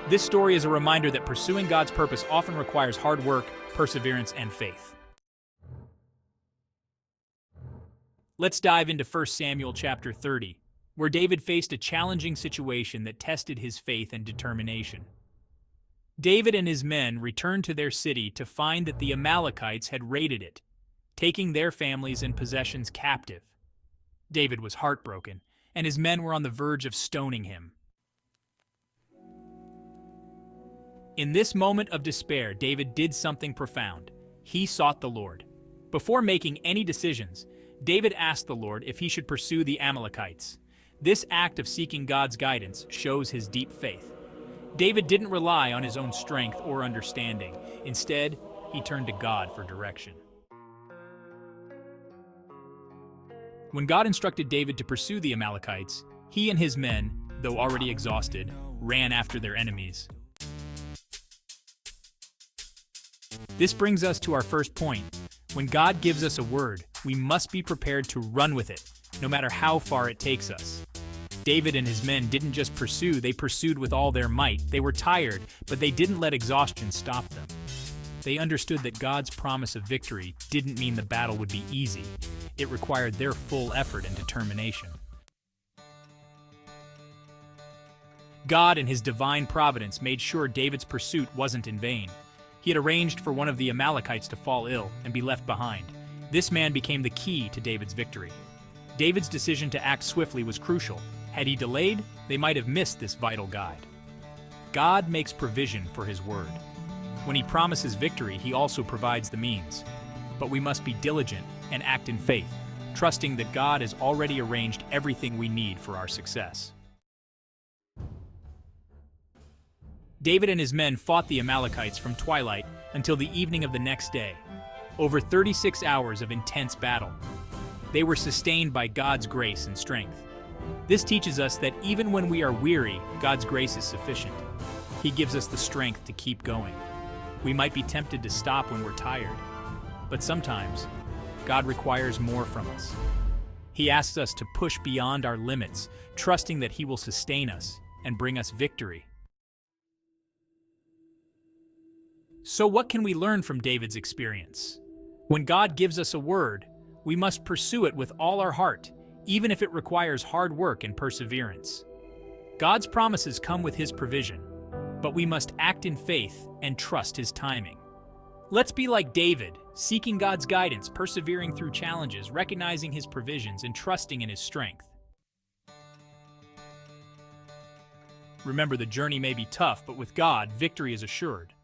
This story is a reminder that pursuing God's purpose often requires hard work, perseverance, and faith. Let's dive into 1 Samuel chapter 30, where David faced a challenging situation that tested his faith and determination. David and his men returned to their city to find that the Amalekites had raided it, taking their families and possessions captive. David was heartbroken, and his men were on the verge of stoning him. In this moment of despair, David did something profound. He sought the Lord. Before making any decisions, David asked the Lord if he should pursue the Amalekites. This act of seeking God's guidance shows his deep faith. David didn't rely on his own strength or understanding. Instead, he turned to God for direction. When God instructed David to pursue the Amalekites, he and his men, though already exhausted, ran after their enemies. This brings us to our first point. When God gives us a word, we must be prepared to run with it, no matter how far it takes us. David and his men didn't just pursue, they pursued with all their might. They were tired, but they didn't let exhaustion stop them. They understood that God's promise of victory didn't mean the battle would be easy. It required their full effort and determination. God in his divine providence made sure David's pursuit wasn't in vain. He had arranged for one of the Amalekites to fall ill and be left behind. This man became the key to David's victory. David's decision to act swiftly was crucial. Had he delayed, they might have missed this vital guide. God makes provision for his word. When he promises victory, he also provides the means. But we must be diligent and act in faith, trusting that God has already arranged everything we need for our success. David and his men fought the Amalekites from twilight until the evening of the next day. Over 36 hours of intense battle. They were sustained by God's grace and strength. This teaches us that even when we are weary, God's grace is sufficient. He gives us the strength to keep going. We might be tempted to stop when we're tired, but sometimes God requires more from us. He asks us to push beyond our limits, trusting that He will sustain us and bring us victory. So what can we learn from David's experience? When God gives us a word, we must pursue it with all our heart, even if it requires hard work and perseverance. God's promises come with His provision, but we must act in faith and trust His timing. Let's be like David, seeking God's guidance, persevering through challenges, recognizing His provisions, and trusting in His strength. Remember, the journey may be tough, but with God, victory is assured.